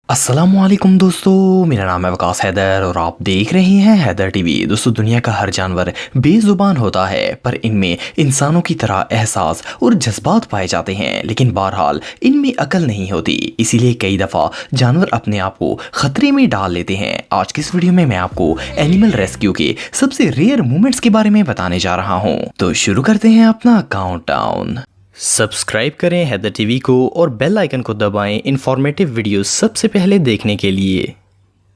अस्सलामुअलैकुम दोस्तों, मेरा नाम है वकास हैदर और आप देख रहे हैं हैदर टीवी। दोस्तों, दुनिया का हर जानवर बेजुबान होता है, पर इनमें इंसानों की तरह एहसास और जज्बात पाए जाते हैं, लेकिन बहरहाल इनमें अकल नहीं होती। इसीलिए कई दफ़ा जानवर अपने आप को खतरे में डाल लेते हैं। आज की इस वीडियो में मैं आपको एनिमल रेस्क्यू के सबसे रेयर मोमेंट्स के बारे में बताने जा रहा हूँ। तो शुरू करते हैं अपना काउंटडाउन। सब्सक्राइब करें हैदर टीवी को और बेल आइकन को दबाएं इंफॉर्मेटिव वीडियो सबसे पहले देखने के लिए।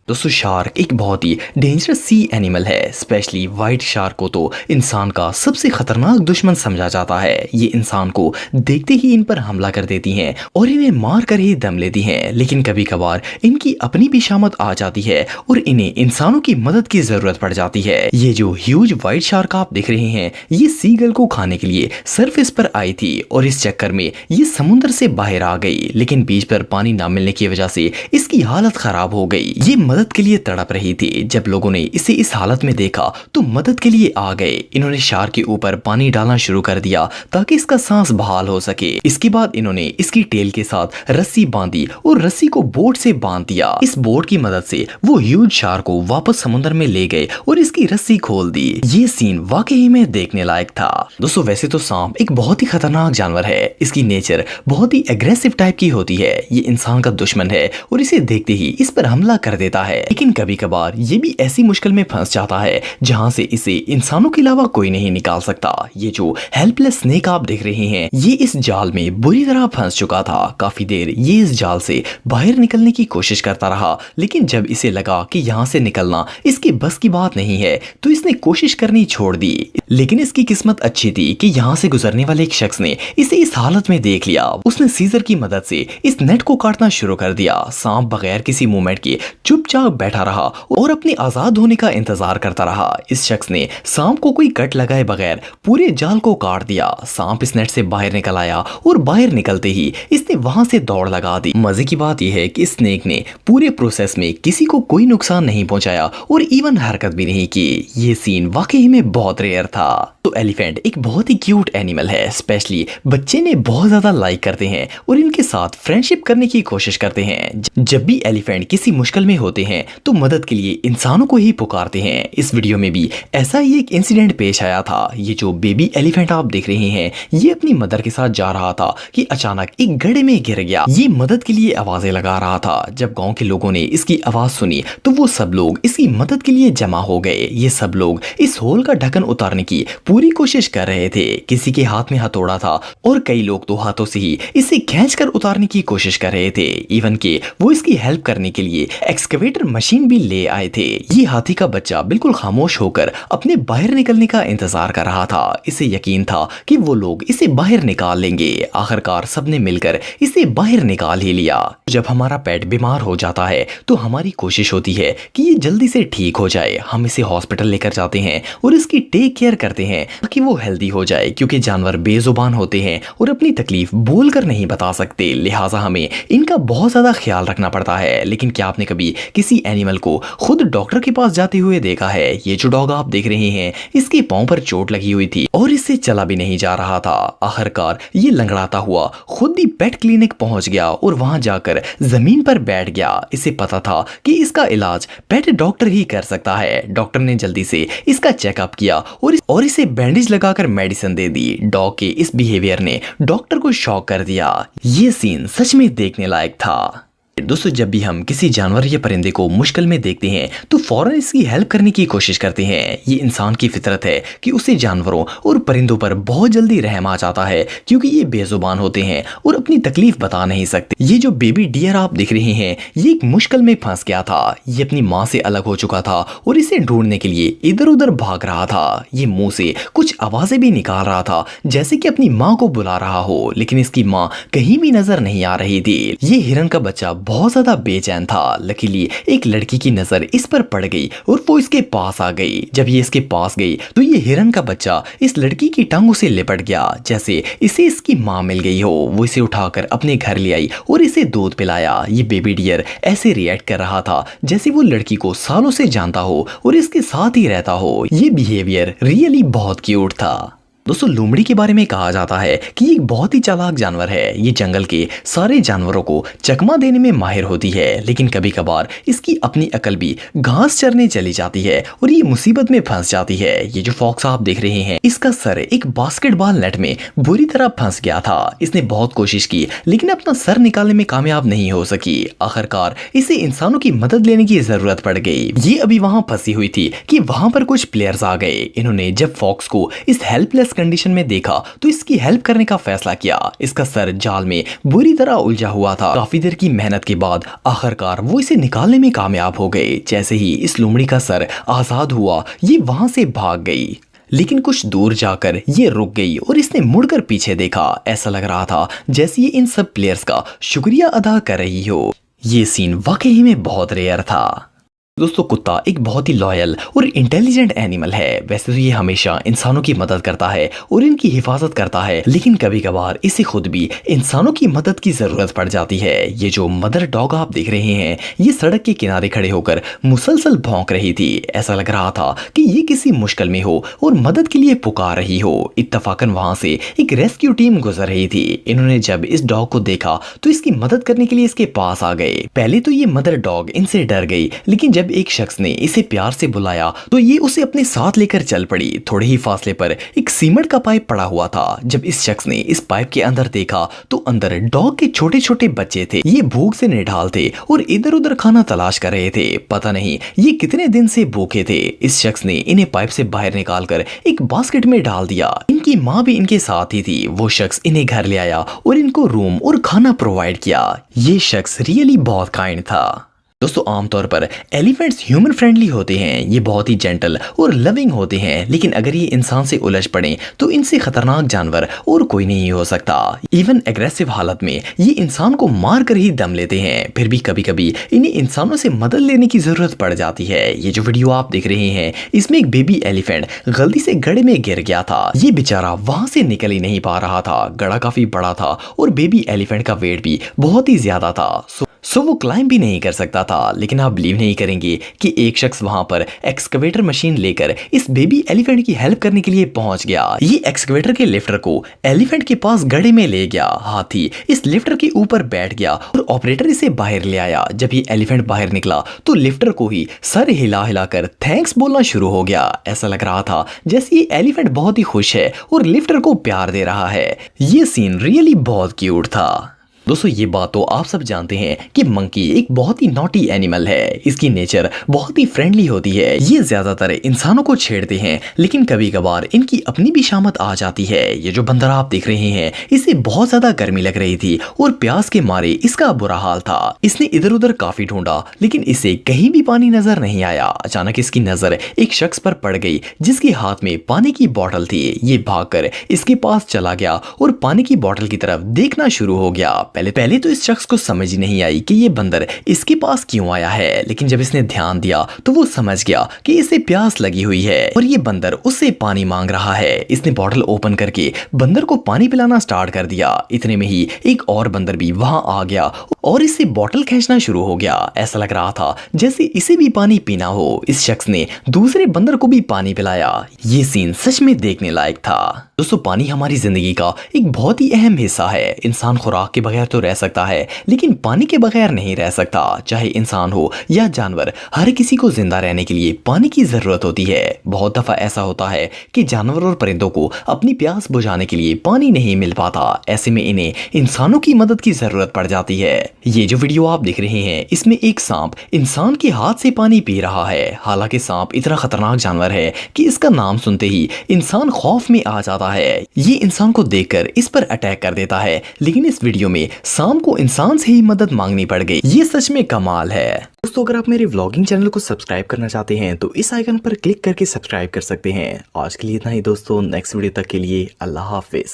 दोस्तों, शार्क एक बहुत ही डेंजरस सी एनिमल है। स्पेशली वाइट शार्क को तो इंसान का सबसे खतरनाक दुश्मन समझा जाता है। ये इंसान को देखते ही इन पर हमला कर देती हैं और इन्हें मार कर ही दम लेती हैं। लेकिन कभी कभार इनकी अपनी भी शामत आ जाती है और इन्हें इंसानों की मदद की जरूरत पड़ जाती है। ये जो ह्यूज वाइट शार्क आप देख रहे हैं, ये सीगल को खाने के लिए सरफेस पर आई थी और इस चक्कर में ये समुद्र से बाहर आ गई। लेकिन बीच पर पानी ना मिलने की वजह से इसकी हालत खराब हो गई। ये मदद के लिए तड़प रही थी। जब लोगों ने इसे इस हालत में देखा तो मदद के लिए आ गए। इन्होंने शार्क के ऊपर पानी डालना शुरू कर दिया ताकि इसका सांस बहाल हो सके। इसके बाद इन्होंने इसकी टेल के साथ रस्सी बांधी और रस्सी को बोट से बांध दिया। इस बोट की मदद से वो ह्यूज शार्क को वापस समुद्र में ले गए और इसकी रस्सी खोल दी। ये सीन वाकई में देखने लायक था। दोस्तों, वैसे तो सांप एक बहुत ही खतरनाक जानवर है। इसकी नेचर बहुत ही एग्रेसिव टाइप की होती है। ये इंसान का दुश्मन है और इसे देखते ही इस पर हमला कर देता है। लेकिन कभी कभार ये भी ऐसी मुश्किल में फंस जाता है जहां से इसे इंसानों के अलावा कोई नहीं निकाल सकता। ये जो हेल्पलेस स्नेक आप देख रहे हैं, ये इस जाल में बुरी तरह फंस चुका था। काफी देर ये इस जाल से बाहर निकलने की कोशिश करता रहा, लेकिन जब इसे लगा कि यहाँ से निकलना इसके बस की बात नहीं है तो इसने कोशिश करनी छोड़ दी। लेकिन इसकी किस्मत अच्छी थी कि यहाँ से गुजरने वाले एक शख्स ने इसे इस हालत में देख लिया। उसने सीजर की मदद से इस नेट को काटना शुरू कर दिया। सांप बगैर किसी मूवमेंट के चुपचाप बैठा रहा और अपने आजाद होने का इंतजार करता रहा। इस शख्स ने सांप को कोई कट लगाए बगैर पूरे जाल को काट दिया। सांप इस नेट से बाहर निकल आया और बाहर निकलते ही इसने वहां से दौड़ लगा दी। मजे की बात यह है कि स्नेक ने पूरे प्रोसेस में किसी को कोई नुकसान नहीं पहुंचाया और इवन हरकत भी नहीं की। ये सीन वाकई में बहुत रेयर था। तो एलिफेंट एक बहुत ही क्यूट एनिमल है। स्पेशली बच्चे ने बहुत ज्यादा लाइक करते हैं और इनके साथ फ्रेंडशिप करने की कोशिश करते हैं। जब भी एलिफेंट किसी मुश्किल में होते हैं तो मदद के लिए इंसानों को ही पुकारते हैं। इस वीडियो में भी ऐसा ही एक इंसिडेंट पेश आया था। ये जो बेबी एलिफेंट आप देख रहे हैं, ये अपनी मदर के साथ जा रहा था कि अचानक एक गड्ढे में गिर गया। ये मदद के लिए आवाजें लगा रहा था। जब गांव के लोगों ने इसकी आवाज सुनी तो वो सब लोग इसकी मदद के लिए जमा हो गए। ये सब लोग इस होल का ढक्कन उतारने की पूरी कोशिश कर रहे थे। किसी के हाथ में हथौड़ा था और कई लोग तो हाथों से ही इसे खींचकर उतारने की कोशिश कर रहे थे। इवन के वो इसकी हेल्प करने के लिए एक्सकेवेटर मशीन भी ले आए थे। ये हाथी का बच्चा बिल्कुल खामोश होकर अपने बाहर निकलने का इंतजार कर रहा था। इसे यकीन था कि वो लोग इसे बाहर निकाल लेंगे। आखिरकार सबने मिलकर इसे बाहर निकाल ही लिया। जब हमारा पेट बीमार हो जाता है तो हमारी कोशिश होती है कि ये जल्दी से ठीक हो जाए। हम इसे हॉस्पिटल लेकर जाते हैं और इसकी टेक केयर करते हैं ताकि वो हेल्दी हो जाए, क्योंकि जानवर बेजुबान होते हैं और अपनी तकलीफ बोलकर नहीं बता सकते। लिहाजा हमें इनका बहुत ज्यादा ख्याल रखना पड़ता है। लेकिन क्या आपने कभी किसी एनिमल को खुद डॉक्टर के पास जाते हुए देखा है? ये जो डॉग आप देख रहे हैं, इसके पांव पर चोट लगी हुई थी और इससे चला भी नहीं जा रहा था। आखिरकार ये लंगड़ाता हुआ खुद ही पेट क्लिनिक पहुंच गया और वहां जाकर जमीन पर बैठ गया। इसे पता था कि इसका इलाज पेट डॉक्टर ही कर सकता है। डॉक्टर ने जल्दी से इसका चेकअप किया और इसे बैंडेज लगाकर मेडिसिन दे दी। डॉग के इस बिहेवियर ने डॉक्टर को शॉक कर दिया। ये सीन सच में देखने लायक था। दोस्तों, जब भी हम किसी जानवर या परिंदे को मुश्किल में देखते हैं तो फौरन इसकी हेल्प करने की कोशिश करते हैं। ये इंसान की फितरत है कि उसे जानवरों और परिंदों पर बहुत जल्दी रहम आ जाता है, क्योंकि ये बेजुबान होते हैं और अपनी तकलीफ बता नहीं सकते। ये जो बेबी डियर आप देख रहे हैं, ये एक मुश्किल में फंस गया था। ये अपनी माँ से अलग हो चुका था और इसे ढूंढने के लिए इधर उधर भाग रहा था। ये मुंह से कुछ आवाजें भी निकाल रहा था, जैसे कि अपनी माँ को बुला रहा हो, लेकिन इसकी माँ कहीं भी नजर नहीं आ रही थी। ये हिरन का बच्चा बहुत ज्यादा बेचैन था। लकीली एक लड़की की नजर इस पर पड़ गई और वो इसके पास आ गई। जब ये इसके पास गई तो ये हिरन का बच्चा इस लड़की की टांगों से लिपट गया, जैसे इसे इसकी माँ मिल गई हो। वो इसे उठाकर अपने घर ले आई और इसे दूध पिलाया। ये बेबी डियर ऐसे रिएक्ट कर रहा था जैसे वो लड़की को सालों से जानता हो और इसके साथ ही रहता हो। ये बिहेवियर रियली बहुत क्यूट था। दोस्तों लोमड़ी के बारे में कहा जाता है कि ये एक बहुत ही चालाक जानवर है। ये जंगल के सारे जानवरों को चकमा देने में माहिर होती है, लेकिन कभी कभार इसकी अपनी अकल भी घास चरने चली जाती है और ये मुसीबत में फंस जाती है। ये जो फॉक्स आप देख रहे हैं, इसका सर एक बास्केटबॉल नेट में बुरी तरह फंस गया था। इसने बहुत कोशिश की लेकिन अपना सर निकालने में कामयाब नहीं हो सकी। आखिरकार इसे इंसानों की मदद लेने की जरूरत पड़ गई। ये अभी वहां फंसी हुई थी कि वहां पर कुछ प्लेयर्स आ गए। इन्होंने जब फॉक्स को इस हेल्पलेस कंडीशन में देखा तो इसकी हेल्प करने का फैसला किया। इसका सर जाल में बुरी तरह उलझा हुआ था। काफी देर की मेहनत के बाद आखिरकार वो इसे निकालने में कामयाब हो गए। जैसे ही इस लोमड़ी का सर आजाद हुआ, ये वहां से भाग गई, लेकिन कुछ दूर जाकर ये रुक गई और इसने मुड़कर पीछे देखा। ऐसा लग रहा था जैसे ये इन सब प्लेयर्स का शुक्रिया अदा कर रही हो। ये सीन वाकई में बहुत रेयर था। दोस्तों कुत्ता एक बहुत ही लॉयल और इंटेलिजेंट एनिमल है। वैसे तो ये हमेशा इंसानों की मदद करता है और इनकी हिफाजत करता है, लेकिन कभी कभार इसे खुद भी इंसानों की मदद की जरूरत पड़ जाती है। ये जो मदर डॉग आप देख रहे हैं, ये सड़क के किनारे खड़े होकर मुसलसल भौंक रही थी। ऐसा लग रहा था कि ये किसी मुश्किल में हो और मदद के लिए पुकार रही हो। इत्तफाकन वहां से एक रेस्क्यू टीम गुजर रही थी। इन्होंने जब इस डॉग को देखा तो इसकी मदद करने के लिए इसके पास आ गए। पहले तो ये मदर डॉग इनसे डर गई, लेकिन जब एक शख्स ने इसे प्यार से बुलाया तो ये उसे अपने साथ लेकर चल पड़ी। थोड़े ही फासले पर एक सीमेंट का पाइप पड़ा हुआ था। जब इस शख्स ने इस पाइप के अंदर देखा तो अंदर डॉग के छोटे छोटे बच्चे थे। ये भूख से निढाल थे और इधर उधर खाना तलाश कर रहे थे। पता नहीं ये कितने दिन से भूखे थे। इस शख्स ने इन्हें पाइप से बाहर निकालकर एक बास्केट में डाल दिया। इनकी माँ भी इनके साथ ही थी। वो शख्स इन्हें घर ले आया और इनको रूम और खाना प्रोवाइड किया। ये शख्स रियली बहुत काइंड था। दोस्तों आमतौर पर एलिफेंट्स ह्यूमन फ्रेंडली होते हैं। ये बहुत ही जेंटल और लविंग होते हैं, लेकिन अगर ये इंसान से उलझ पड़े तो इनसे खतरनाक जानवर और कोई नहीं हो सकता। इवन एग्रेसिव हालत में ये इंसान को मार कर ही दम लेते हैं। फिर भी कभी कभी इन्हें इंसानों से मदद लेने की जरूरत पड़ जाती है। ये जो वीडियो आप देख रहे हैं, इसमें एक बेबी एलिफेंट गलती से गड्ढे में गिर गया था। ये बेचारा वहां से निकल ही नहीं पा रहा था। गड्ढा काफी बड़ा था और बेबी एलिफेंट का वेट भी बहुत ही ज्यादा था। सो वो क्लाइंब भी नहीं कर सकता था। लेकिन आप बिलीव नहीं करेंगे कि एक शख्स वहां पर एक्सकवेटर मशीन लेकर इस बेबी एलिफेंट की हेल्प करने के लिए पहुंच गया। ये एक्सकवेटर के लिफ्टर को एलिफेंट के पास गड्ढे में ले गया। हाथी इस लिफ्टर के ऊपर बैठ गया और ऑपरेटर इसे बाहर ले आया। जब ये एलिफेंट बाहर निकला तो लिफ्टर को ही सर हिला हिलाकर थैंक्स बोलना शुरू हो गया। ऐसा लग रहा था जैसे ये एलिफेंट बहुत ही खुश है और लिफ्टर को प्यार दे रहा है। ये सीन रियली बहुत क्यूट था। दोस्तों ये बात तो आप सब जानते हैं कि मंकी एक बहुत ही नॉटी एनिमल है। इसकी नेचर बहुत ही फ्रेंडली होती है। ये ज्यादातर इंसानों को छेड़ते हैं, लेकिन कभी कभार इनकी अपनी भी शामत आ जाती है। ये जो बंदर आप देख रहे हैं, इसे बहुत ज्यादा गर्मी लग रही थी और प्यास के मारे इसका बुरा हाल था। इसने इधर उधर काफी ढूंढा, लेकिन इसे कहीं भी पानी नजर नहीं आया। अचानक इसकी नजर एक शख्स पर पड़ गई जिसके हाथ में पानी की बोतल थी। ये भागकर इसके पास चला गया और पानी की बोतल की तरफ देखना शुरू हो गया। पहले तो इस शख्स को समझ ही नहीं आई कि ये बंदर इसके पास क्यों आया है, लेकिन जब इसने ध्यान दिया तो वो समझ गया कि इसे प्यास लगी हुई है और ये बंदर उससे पानी मांग रहा है। इसने बॉटल ओपन करके बंदर को पानी पिलाना स्टार्ट कर दिया। इतने में ही एक और बंदर भी वहां आ गया और इससे बॉटल खींचना शुरू हो गया। ऐसा लग रहा था जैसे इसे भी पानी पीना हो। इस शख्स ने दूसरे बंदर को भी पानी पिलाया। ये सीन सच में देखने लायक था। दोस्तों पानी हमारी जिंदगी का एक बहुत ही अहम हिस्सा है। इंसान खुराक के बगैर तो रह सकता है, लेकिन पानी के बगैर नहीं रह सकता। चाहे इंसान हो या जानवर, हर किसी को जिंदा रहने के लिए पानी की जरूरत होती है। बहुत दफा ऐसा होता है कि जानवर और परिंदों को अपनी प्यास बुझाने के लिए पानी नहीं मिल पाता। ऐसे में इन्हें इंसानों की मदद की जरूरत पड़ जाती है। ये जो वीडियो आप देख रहे हैं, इसमें एक सांप इंसान के हाथ से पानी पी रहा है। हालांकि सांप इतना खतरनाक जानवर है कि इसका नाम सुनते ही इंसान खौफ में आ जाता है। ये इंसान को देखकर इस पर अटैक कर देता है, लेकिन इस वीडियो में सांप को इंसान से ही मदद मांगनी पड़ गई। ये सच में कमाल है। दोस्तों अगर आप मेरे व्लॉगिंग चैनल को सब्सक्राइब करना चाहते हैं तो इस आइकन पर क्लिक करके सब्सक्राइब कर सकते हैं। आज के लिए इतना ही दोस्तों, नेक्स्ट वीडियो तक के लिए अल्लाह हाफिज।